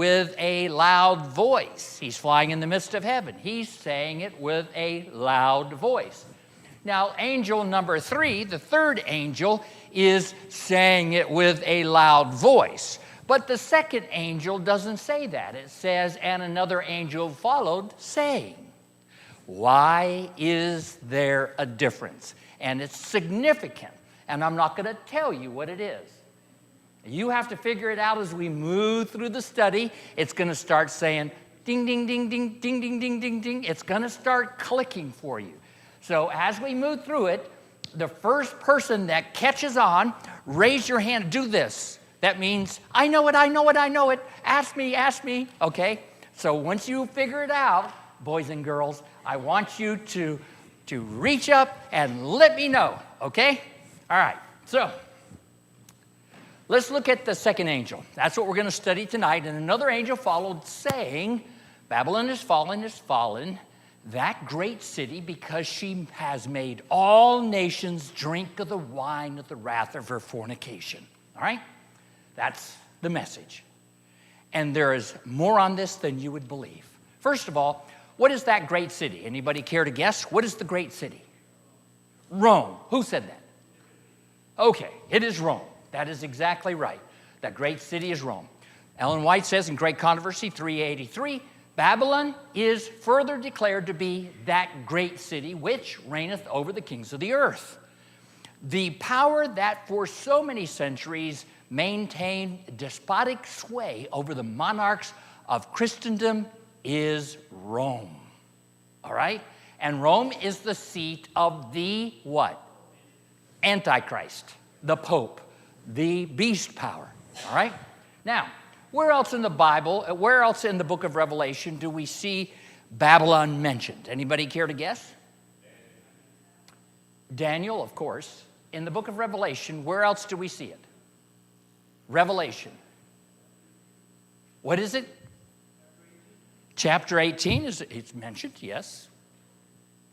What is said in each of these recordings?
with a loud voice. He's flying in the midst of heaven. He's saying it with a loud voice. Now, angel number 3, the third angel, is saying it with a loud voice. But the second angel doesn't say that. It says, and another angel followed, saying. Why is there a difference? And it's significant. And I'm not going to tell you what it is. You have to figure it out as we move through the study. It's going to start saying, ding, ding, ding, ding, ding, ding, ding, ding, ding. It's going to start clicking for you. So as we move through it, the first person that catches on, raise your hand, do this. That means, I know it, I know it, I know it. Ask me, okay? So once you figure it out, boys and girls, I want you to reach up and let me know, okay? All right, so let's look at the second angel. That's what we're going to study tonight. And another angel followed, saying, Babylon is fallen, that great city, because she has made all nations drink of the wine of the wrath of her fornication. All right? That's the message. And there is more on this than you would believe. First of all, what is that great city? Anybody care to guess? What is the great city? Rome. Who said that? Okay, it is Rome. That is exactly right. That great city is Rome. Ellen White says in Great Controversy 383, Babylon is further declared to be that great city which reigneth over the kings of the earth. The power that for so many centuries maintained despotic sway over the monarchs of Christendom is Rome. All right? And Rome is the seat of the what? Antichrist, the Pope, the beast power. All right? Now, where else in the Bible, where else in the book of Revelation do we see Babylon mentioned? Anybody care to guess? Daniel, of course. In the book of Revelation, where else do we see it? Revelation. What is it? Chapter 18, it's mentioned, yes.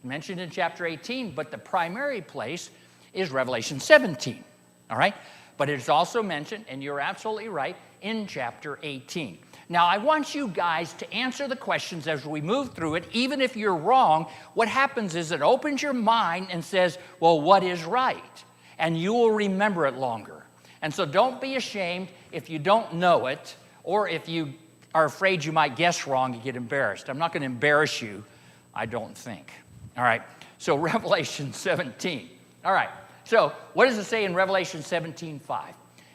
Mentioned in chapter 18, but the primary place is Revelation 17, all right? But it's also mentioned, and you're absolutely right, in chapter 18. Now, I want you guys to answer the questions as we move through it. Even if you're wrong, what happens is it opens your mind and says, well, what is right? And you will remember it longer. And so don't be ashamed if you don't know it, or if you are afraid you might guess wrong and get embarrassed. I'm not going to embarrass you, I don't think. All right, so Revelation 17. All right, so what does it say in Revelation 17:5?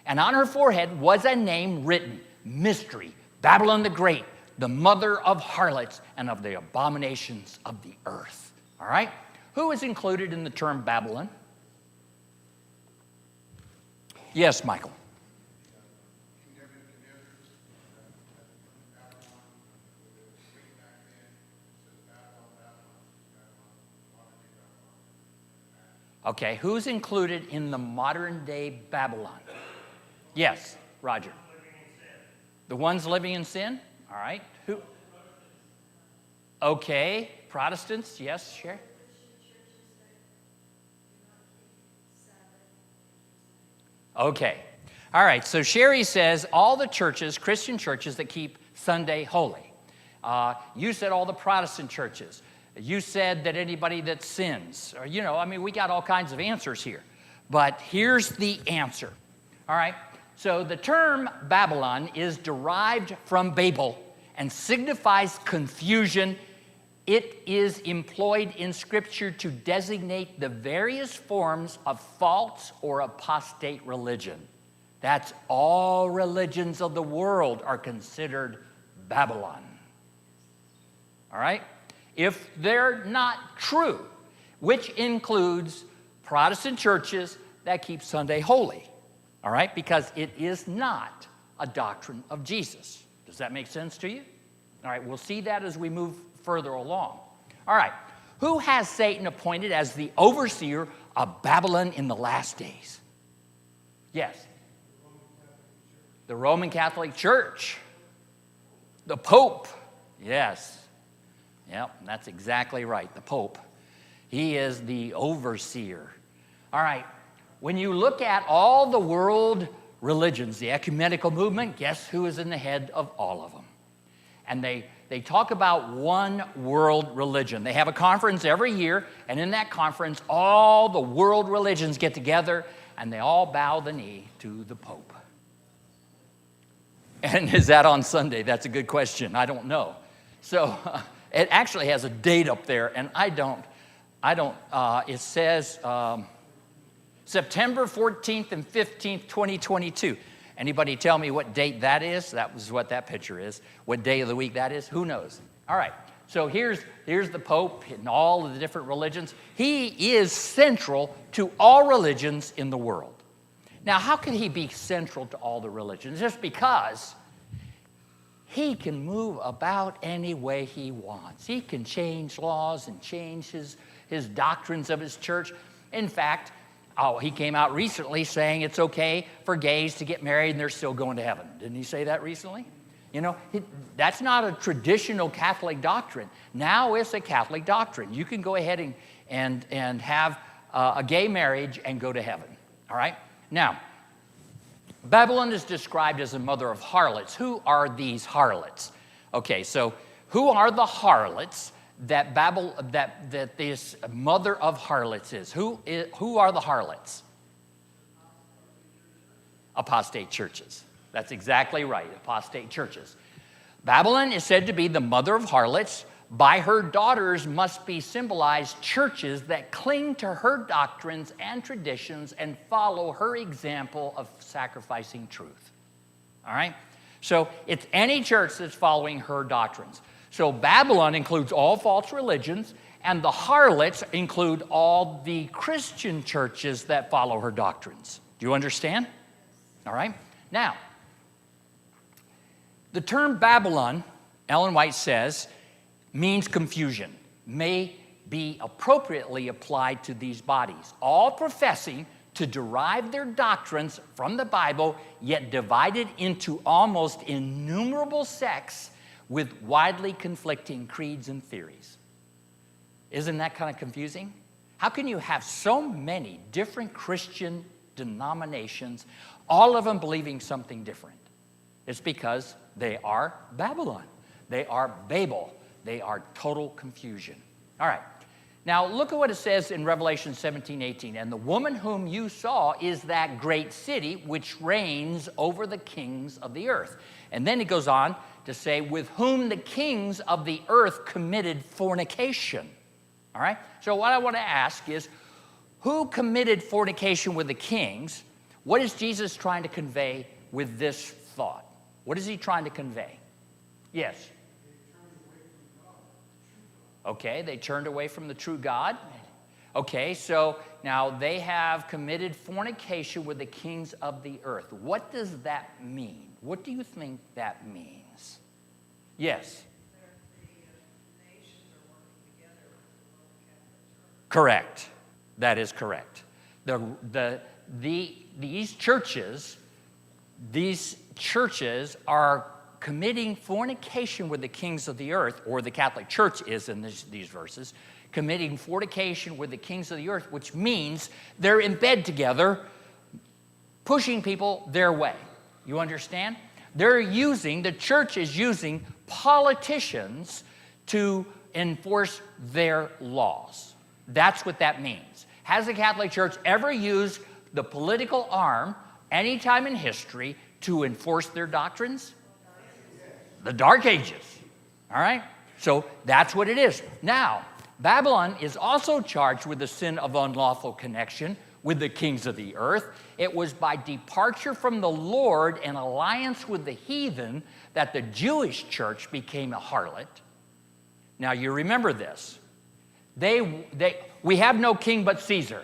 And on her forehead was a name written, Mystery, Babylon the Great, the mother of harlots and of the abominations of the earth. All right? Who is included in the term Babylon? Yes, Michael. Okay, who's included in the modern day Babylon? Yes, Roger. The ones living in sin? All right. Who? Okay, Protestants, yes, sure. Okay. All right, so Sherry says all the churches, Christian churches that keep Sunday holy. You said all the Protestant churches. You said that anybody that sins. Or, we got all kinds of answers here. But here's the answer. All right, so the term Babylon is derived from Babel and signifies confusion. It is employed in Scripture to designate the various forms of false or apostate religion. That's all religions of the world are considered Babylon. All right? If they're not true, which includes Protestant churches that keep Sunday holy. All right? Because it is not a doctrine of Jesus. Does that make sense to you? All right, we'll see that as we move further along. All right, who has Satan appointed as the overseer of Babylon in the last days? Yes. The Roman Catholic Church. The Pope. Yes. Yep, that's exactly right, the Pope. He is the overseer. All right, when you look at all the world religions, the ecumenical movement, guess who is in the head of all of them? and they talk about one world religion. They have a conference every year, and in that conference, all the world religions get together, and they all bow the knee to the Pope. And is that on Sunday? That's a good question. I don't know. So it actually has a date up there, and it says September 14th and 15th, 2022. Anybody tell me what date that is? That was what that picture is. What day of the week that is? Who knows? All right. So here's the Pope and all of the different religions. He is central to all religions in the world. Now, how can he be central to all the religions? Just because he can move about any way he wants. He can change laws and change his doctrines of his church. In fact, he came out recently saying it's okay for gays to get married and they're still going to heaven. Didn't he say that recently? You know, that's not a traditional Catholic doctrine. Now it's a Catholic doctrine. You can go ahead and have a gay marriage and go to heaven. All right? Now, Babylon is described as a mother of harlots. Who are these harlots? Okay, so who are the harlots that this mother of harlots is? Who are the harlots? Apostate churches. That's exactly right, apostate churches. Babylon is said to be the mother of harlots. By her daughters must be symbolized churches that cling to her doctrines and traditions and follow her example of sacrificing truth. All right? So it's any church that's following her doctrines. So Babylon includes all false religions, and the harlots include all the Christian churches that follow her doctrines. Do you understand? All right? Now, the term Babylon, Ellen White says, means confusion, may be appropriately applied to these bodies, all professing to derive their doctrines from the Bible, yet divided into almost innumerable sects with widely conflicting creeds and theories. Isn't that kind of confusing? How can you have so many different Christian denominations, all of them believing something different? It's because they are Babylon. They are Babel. They are total confusion. All right. Now, look at what it says in Revelation 17:18. And the woman whom you saw is that great city which reigns over the kings of the earth. And then it goes on to say, with whom the kings of the earth committed fornication. All right? So what I want to ask is, who committed fornication with the kings? What is Jesus trying to convey with this thought? What is he trying to convey? Yes. Okay, they turned away from the true God. Okay, so now they have committed fornication with the kings of the earth. What does that mean? What do you think that means? Yes. The nations are working together with the Roman Catholic Church. Correct. That is correct. These churches are committing fornication with the kings of the earth, or the Catholic Church is in these verses, committing fornication with the kings of the earth, which means they're in bed together, pushing people their way. You understand? The church is using politicians to enforce their laws. That's what that means. Has the Catholic Church ever used the political arm any time in history to enforce their doctrines? The Dark Ages. All right? So that's what it is. Now, Babylon is also charged with the sin of unlawful connection with the kings of the earth. It was by departure from the Lord and alliance with the heathen that the Jewish church became a harlot. Now, you remember this. We have no king but Caesar.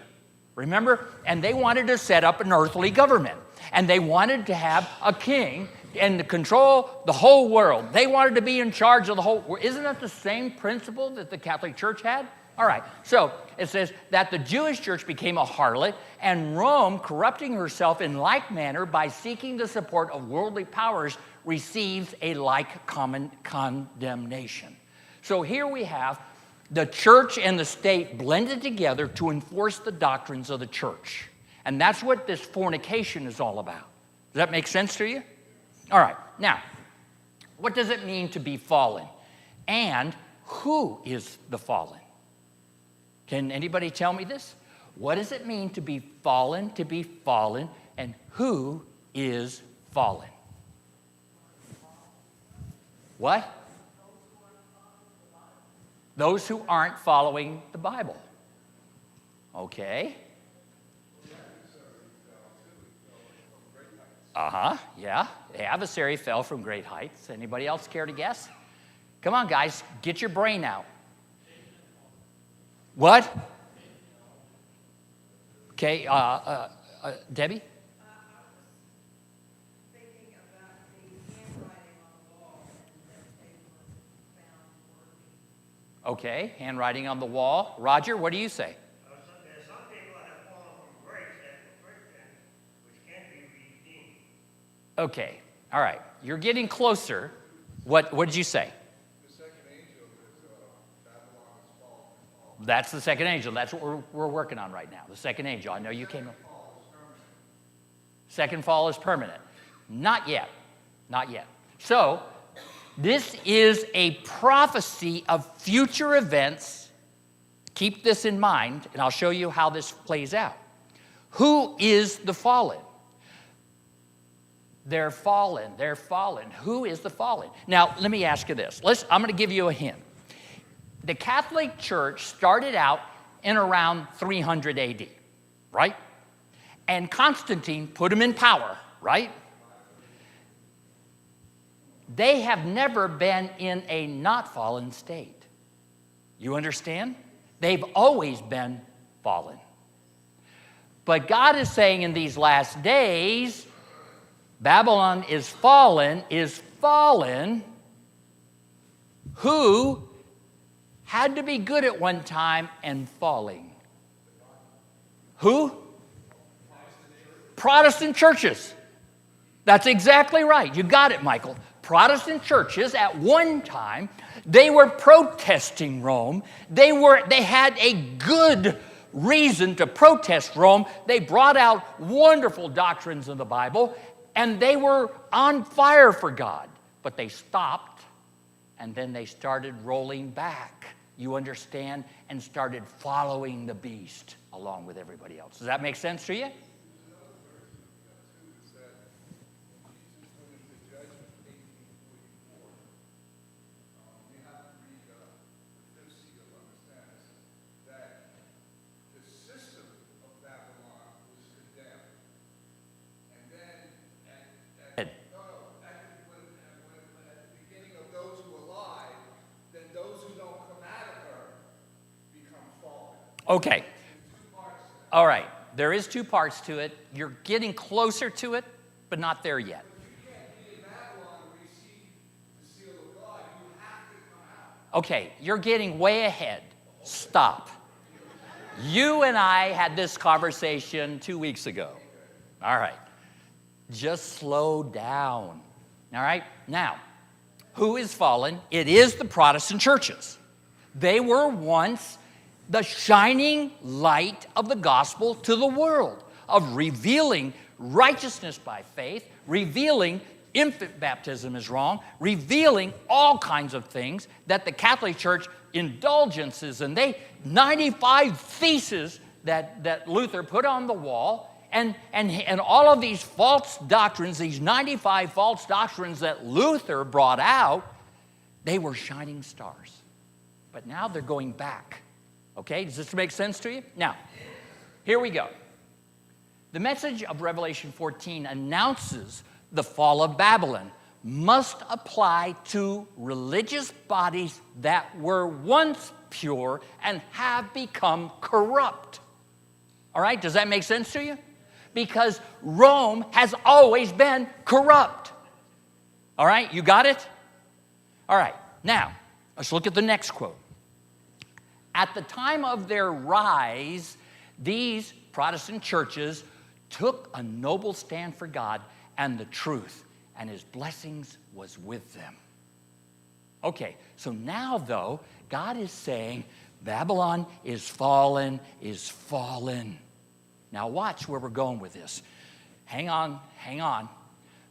Remember? And they wanted to set up an earthly government. And they wanted to have a king and to control the whole world. They wanted to be in charge of the whole world. Isn't that the same principle that the Catholic Church had? All right, so it says that the Jewish church became a harlot, and Rome, corrupting herself in like manner by seeking the support of worldly powers, receives a like common condemnation. So here we have the church and the state blended together to enforce the doctrines of the church. And that's what this fornication is all about. Does that make sense to you? All right, now, What does it mean to be fallen? And who is the fallen? Can anybody tell me this? What does it mean to be fallen, and who is fallen? What? Those who aren't following the Bible. Okay. Yeah. The adversary fell from great heights. Anybody else care to guess? Come on, guys. Get your brain out. What? Okay. Debbie? Thinking about the handwriting on the wall and that they were found worthy. Okay. Handwriting on the wall. Roger, what do you say? There's some people that have fallen from grace that were Christians, which can't be redeemed. Okay. All right. You're getting closer. What did you say? The second angel is Babylon is fallen. That's the second angel. That's what we're working on right now. The second angel. I know you came up. Second fall is permanent. Not yet. Not yet. So, this is a prophecy of future events. Keep this in mind, and I'll show you how this plays out. Who is the fallen? They're fallen. They're fallen. Who is the fallen? Now, let me ask you this. I'm going to give you a hint. The Catholic Church started out in around 300 AD, right? And Constantine put them in power, right? They have never been in a not fallen state. You understand? They've always been fallen. But God is saying in these last days, Babylon is fallen, who had to be good at one time and falling. Who? Protestant churches. That's exactly right. You got it, Michael. Protestant churches at one time, they were protesting Rome. They had a good reason to protest Rome. They brought out wonderful doctrines in the Bible, and they were on fire for God. But they stopped, and then they started rolling back, you understand, and started following the beast along with everybody else. Does that make sense to you? Okay. All right. There is two parts to it. You're getting closer to it, but not there yet. Okay, you're getting way ahead. Stop. You and I had this conversation 2 weeks ago. All right. Just slow down. All right? Now, who is fallen? It is the Protestant churches. They were once the shining light of the gospel to the world, of revealing righteousness by faith, revealing infant baptism is wrong, revealing all kinds of things that the Catholic Church indulgences, and 95 theses that Luther put on the wall, and all of these false doctrines, these 95 false doctrines that Luther brought out, they were shining stars. But now they're going back. Okay, does this make sense to you? Now, here we go. The message of Revelation 14 announces the fall of Babylon must apply to religious bodies that were once pure and have become corrupt. All right, does that make sense to you? Because Rome has always been corrupt. All right, you got it? All right, now, let's look at the next quote. At the time of their rise, these Protestant churches took a noble stand for God and the truth, and his blessings was with them. Okay, so now, though, God is saying Babylon is fallen, is fallen. Now watch where we're going with this. Hang on.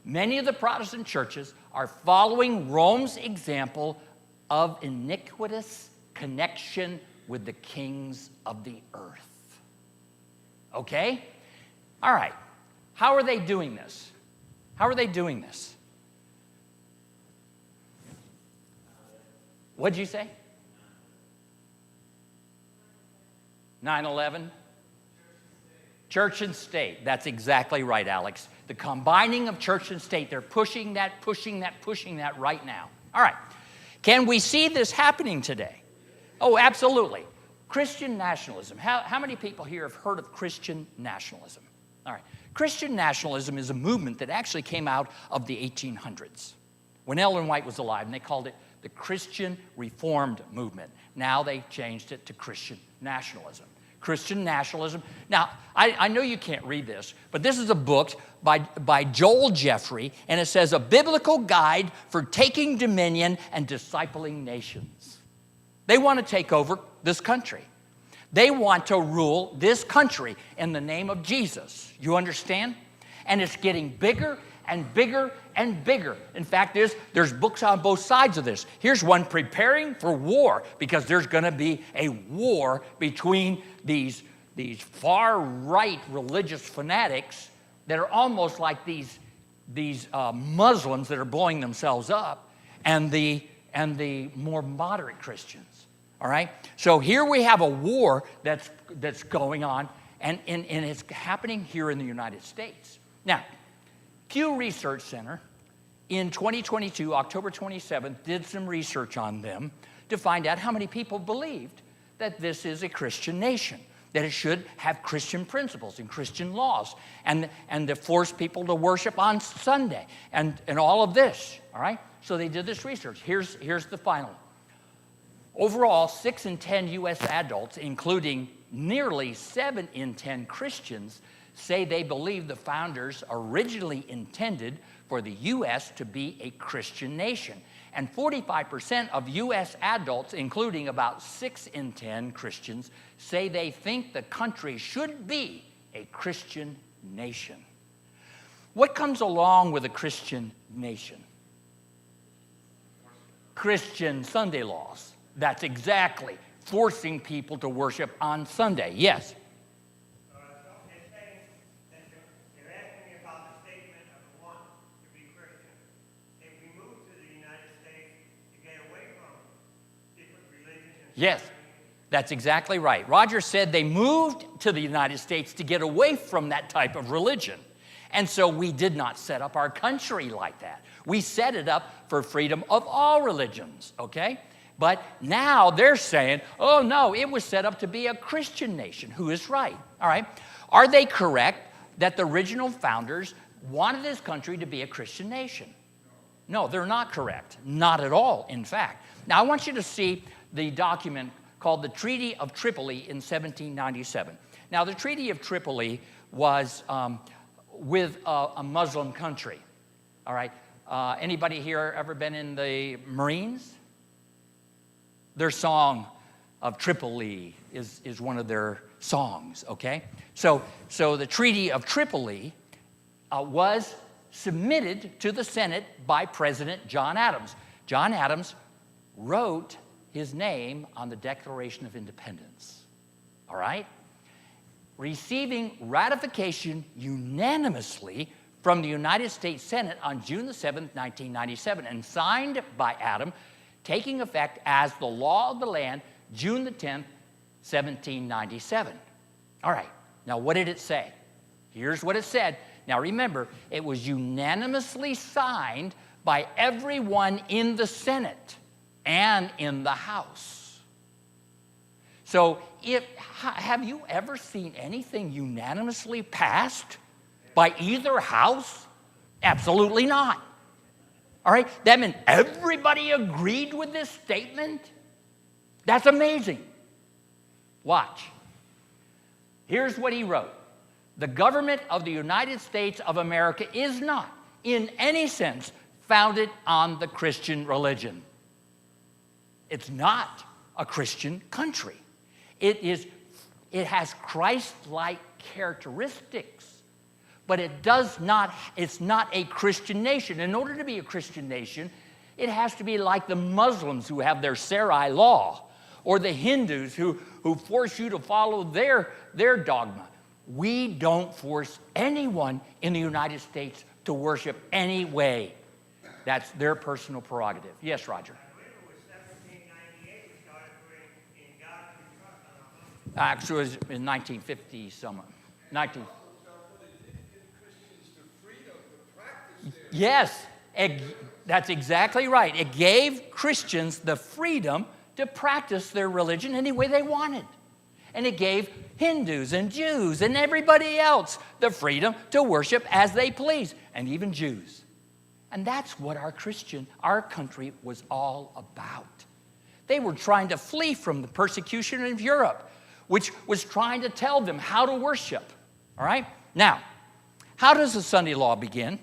Many of the Protestant churches are following Rome's example of iniquitous connection with the kings of the earth. Okay? All right. How are they doing this? How are they doing this? What'd you say? 9/11? Church and state. That's exactly right, Alex. The combining of church and state. They're pushing that right now. All right. Can we see this happening today? Oh, absolutely. Christian nationalism. How many people here have heard of Christian nationalism? All right. Christian nationalism is a movement that actually came out of the 1800s when Ellen White was alive, and they called it the Christian Reformed Movement. Now they changed it to Christian nationalism. Christian nationalism. Now, I know you can't read this, but this is a book by Joel Jeffrey, and it says, A Biblical Guide for Taking Dominion and Discipling Nations. They want to take over this country. They want to rule this country in the name of Jesus. You understand? And it's getting bigger and bigger and bigger. In fact, there's books on both sides of this. Here's one, Preparing for War, because there's going to be a war between these far-right religious fanatics that are almost like these Muslims that are blowing themselves up, and the more moderate Christians. All right? So here we have a war that's going on, and it's happening here in the United States. Now, Pew Research Center in 2022, October 27th, did some research on them to find out how many people believed that this is a Christian nation, that it should have Christian principles and Christian laws, and to force people to worship on Sunday, and all of this, all right? So they did this research. Here's the final. Overall, 6 in 10 U.S. adults, including nearly 7 in 10 Christians, say they believe the founders originally intended for the U.S. to be a Christian nation. And 45% of U.S. adults, including about 6 in 10 Christians, say they think the country should be a Christian nation. What comes along with a Christian nation? Christian Sunday laws. That's exactly forcing people to worship on Sunday. Yes? They're asking me about the statement of the want to be Christian. If we move to the United States to get away from different religions and Yes, that's exactly right. Roger said they moved to the United States to get away from that type of religion. And so we did not set up our country like that. We set it up for freedom of all religions, okay? But now they're saying, oh no, it was set up to be a Christian nation. Who is right? All right. Are they correct that the original founders wanted this country to be a Christian nation? No, they're not correct. Not at all, in fact. Now, I want you to see the document called the Treaty of Tripoli in 1797. Now, the Treaty of Tripoli was with a Muslim country. All right. Anybody here ever been in the Marines? Their song of Tripoli is one of their songs, okay? So the Treaty of Tripoli was submitted to the Senate by President John Adams. John Adams wrote his name on the Declaration of Independence, all right? Receiving ratification unanimously from the United States Senate on June the 7th, 1997, and signed by Adams, taking effect as the law of the land, June the 10th, 1797. All right, now what did it say? Here's what it said. Now remember, it was unanimously signed by everyone in the Senate and in the House. So have you ever seen anything unanimously passed by either house? Absolutely not. All right, that meant everybody agreed with this statement? That's amazing. Watch. Here's what he wrote. The government of the United States of America is not, in any sense, founded on the Christian religion. It's not a Christian country. It has Christ-like characteristics, but it's not a Christian nation. In order to be a Christian nation, it has to be like the Muslims who have their Sarai law, or the Hindus who force you to follow their dogma. We don't force anyone in the United States to worship any way. That's their personal prerogative. Yes, Roger. I believe it was 1798 we started putting in God we trust on our money. Actually, it was in 1950 somewhere. 19. Yes, that's exactly right. It gave Christians the freedom to practice their religion any way they wanted. And it gave Hindus and Jews and everybody else the freedom to worship as they please, and even Jews. And that's what our country was all about. They were trying to flee from the persecution of Europe, which was trying to tell them how to worship. All right? Now, how does the Sunday law begin?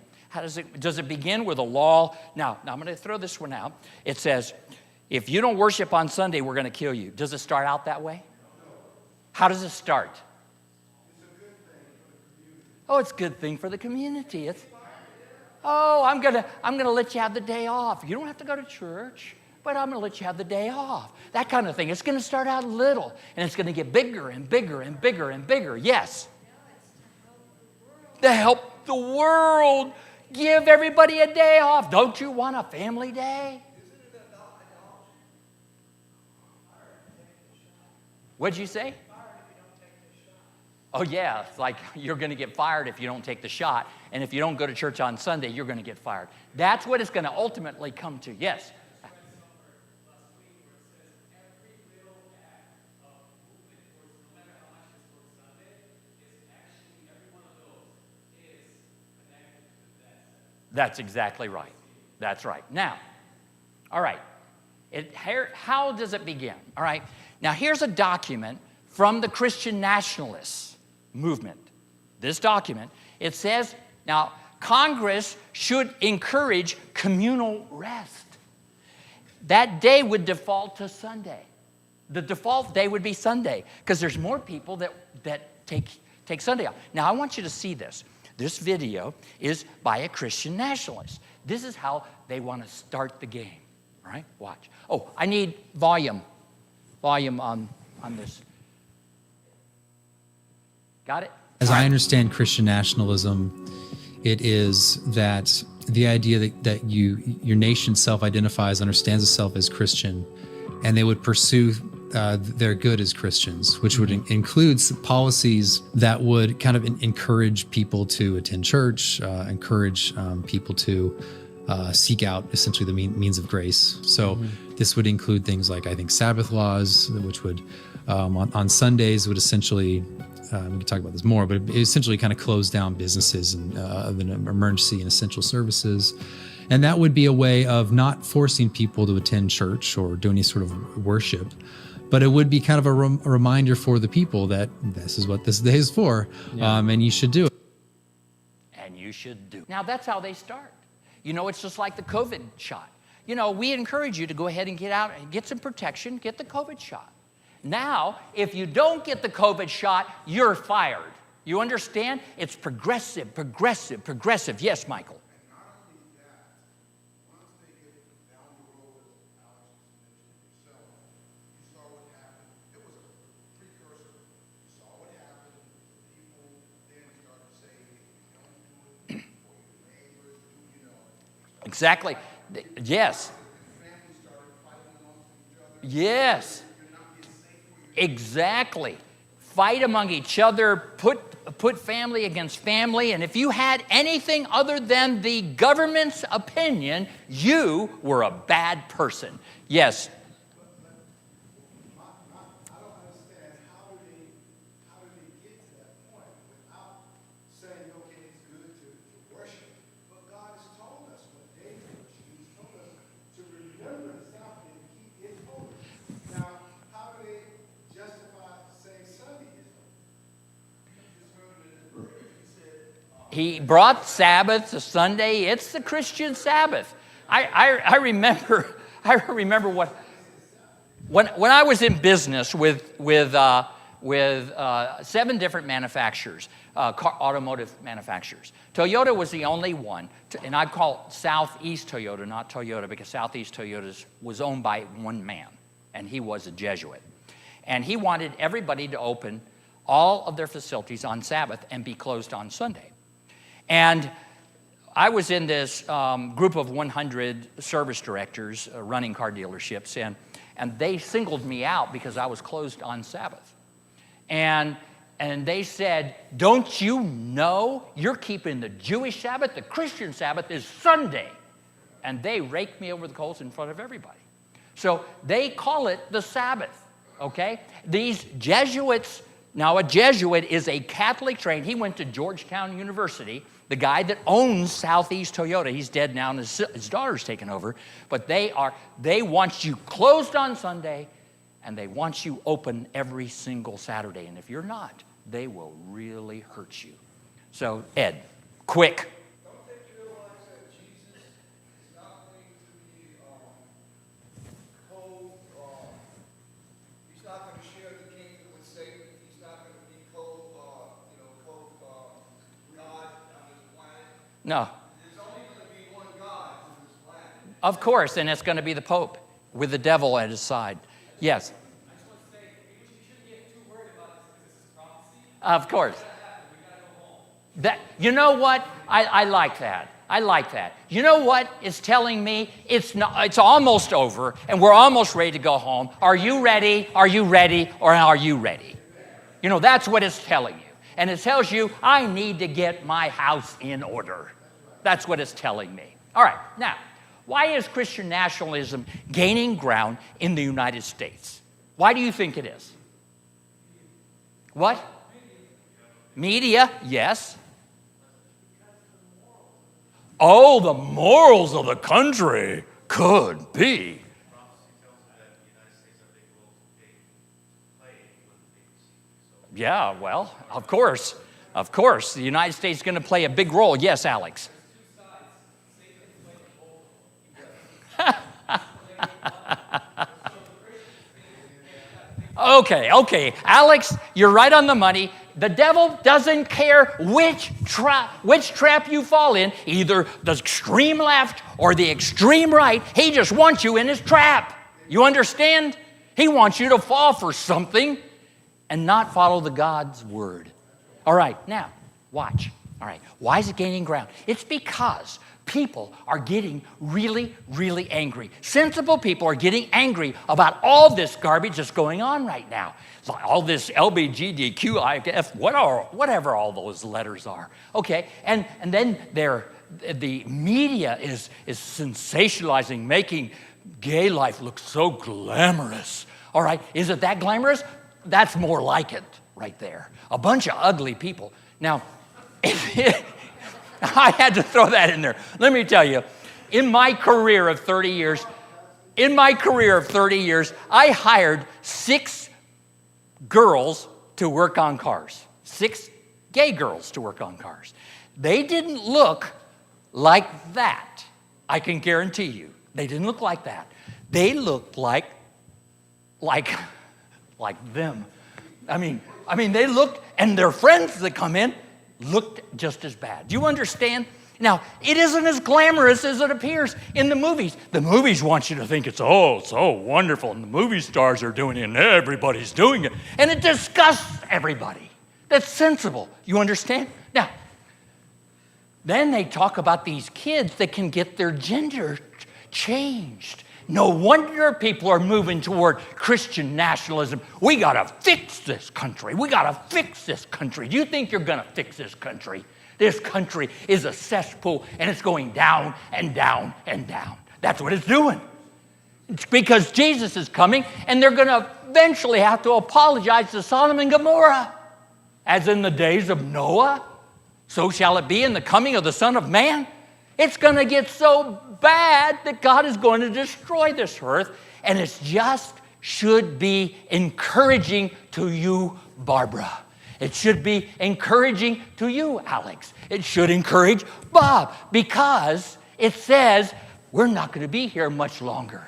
Does it begin with a law? Now I'm going to throw this one out. It says, if you don't worship on Sunday, we're going to kill you. Does it start out that way? How does it start? It's a good thing for the community. I'm gonna let you have the day off. You don't have to go to church, but I'm gonna let you have the day off. That kind of thing. It's gonna start out little, and it's gonna get bigger and bigger and bigger and bigger. Yes. To help the world. Give everybody a day off. Don't you want a family day? What'd you say? Oh, yeah, it's like you're going to get fired if you don't take the shot. And if you don't go to church on Sunday, you're going to get fired. That's what it's going to ultimately come to. Yes. That's exactly right. That's right. Now, all right. How does it begin? All right. Now, here's a document from the Christian nationalists movement. This document, it says, now, Congress should encourage communal rest. That day would default to Sunday. The default day would be Sunday because there's more people that take Sunday off. Now, I want you to see this. This video is by a Christian nationalist. This is how they want to start the game. All right, watch. Oh, I need volume on this. Got it? As I understand Christian nationalism, it is that the idea that your nation self-identifies, understands itself as Christian, and they would pursue their good as Christians, which would include policies that would kind of encourage people to attend church, encourage people to seek out essentially the means of grace. So this would include things like, I think, Sabbath laws, which would on Sundays would essentially, we can talk about this more, but it essentially kind of close down businesses and of an emergency and essential services. And that would be a way of not forcing people to attend church or do any sort of worship, but it would be kind of a reminder for the people that this is what this day is for, and you should do it. And you should do it. Now, that's how they start. You know, it's just like the COVID shot. You know, we encourage you to go ahead and get out and get some protection, get the COVID shot. Now, if you don't get the COVID shot, you're fired. You understand? It's progressive, progressive, progressive. Yes, Michael. Exactly. Yes. Yes. Exactly. Fight among each other, put family against family, and if you had anything other than the government's opinion, you were a bad person. Yes. I don't understand how do they get to that point without saying, okay, it's good to worship, but God has told us what day to worship. He's told us to remember the Sabbath and keep it holy. Now, how do they justify saying Sunday is holy? He brought Sabbath to Sunday. It's the Christian Sabbath. I remember what when I was in business with with 7 different manufacturers, automotive manufacturers. Toyota was the only one, and I call Southeast Toyota, not Toyota, because Southeast Toyota was owned by one man, and he was a Jesuit. And he wanted everybody to open all of their facilities on Sabbath and be closed on Sunday. And I was in this group of 100 service directors running car dealerships, and they singled me out because I was closed on Sabbath. And they said, don't you know you're keeping the Jewish Sabbath? The Christian Sabbath is Sunday. And they raked me over the coals in front of everybody. So they call it the Sabbath, okay? These Jesuits, now a Jesuit is a Catholic trained, he went to Georgetown University, the guy that owns Southeast Toyota. He's dead now and his daughter's taken over. But they want you closed on Sunday, and they want you open every single Saturday. And if you're not, they will really hurt you. So, Ed, quick. Don't they realize that Jesus is not going to be he's not going to share the kingdom with Satan. He's not going to be God on his planet. No. There's only going to be one God on this planet. Of course, and it's going to be the Pope with the devil at his side. Yes. I just want to say, you shouldn't get too worried about this because this is prophecy. Of course. We got to go home. That, you know what? I like that. I like that. You know what it's telling me? It's almost over, and we're almost ready to go home. Are you ready? Are you ready? Or are you ready? You know, that's what it's telling you. And it tells you, I need to get my house in order. That's what it's telling me. All right, now, why is Christian nationalism gaining ground in the United States? Why do you think it is? What? Media, yes. Oh, the morals of the country could be. Yeah, well, of course. Of course, the United States is going to play a big role. Yes, Alex. Okay. Alex, you're right on the money. The devil doesn't care which trap you fall in, either the extreme left or the extreme right. He just wants you in his trap. You understand? He wants you to fall for something and not follow the God's word. All right, now, watch. All right, why is it gaining ground? It's because people are getting really, really angry. Sensible people are getting angry about all this garbage that's going on right now. Like all this LBGDQIF, whatever all those letters are. Okay, and then the media is sensationalizing, making gay life look so glamorous. All right, is it that glamorous? That's more like it right there. A bunch of ugly people. Now, I had to throw that in there. Let me tell you, in my career of 30 years, I hired 6 girls to work on cars. 6 gay girls to work on cars. They didn't look like that. I can guarantee you. They didn't look like that. They looked like them. I mean, they looked, and their friends that come in looked just as bad. Do you understand? Now, it isn't as glamorous as it appears in the movies. The movies want you to think it's, so wonderful, and the movie stars are doing it, and everybody's doing it. And it disgusts everybody. That's sensible. You understand? Now, then they talk about these kids that can get their gender changed. No wonder people are moving toward Christian nationalism. We got to fix this country. We got to fix this country. Do you think you're going to fix this country? This country is a cesspool, and it's going down and down and down. That's what it's doing. It's because Jesus is coming, and they're going to eventually have to apologize to Sodom and Gomorrah. As in the days of Noah, so shall it be in the coming of the Son of Man. It's going to get so bad that God is going to destroy this earth, and it just should be encouraging to you, Barbara. It should be encouraging to you, Alex. It should encourage Bob, because it says we're not going to be here much longer.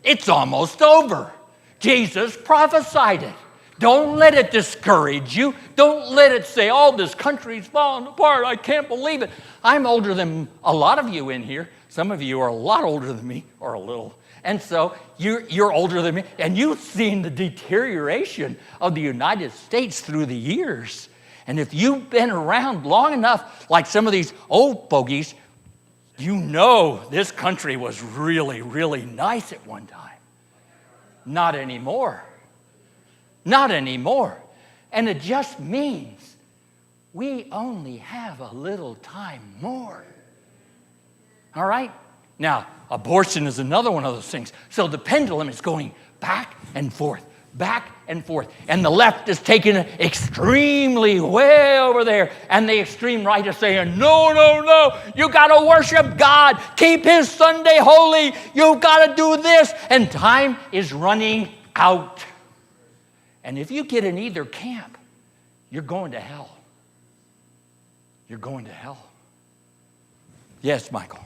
It's almost over. Jesus prophesied it. Don't let it discourage you. Don't let it say, oh, this country's falling apart. I can't believe it. I'm older than a lot of you in here. Some of you are a lot older than me, or a little. And so you're older than me, and you've seen the deterioration of the United States through the years. And if you've been around long enough, like some of these old fogies, you know this country was really, really nice at one time. Not anymore. Not anymore. And it just means we only have a little time more. All right? Now, abortion is another one of those things. So the pendulum is going back and forth, back and forth. And the left is taking it extremely way over there. And the extreme right is saying, no, no, no, you got to worship God. Keep his Sunday holy. You got to do this. And time is running out. And if you get in either camp, you're going to hell. You're going to hell. Yes, Michael.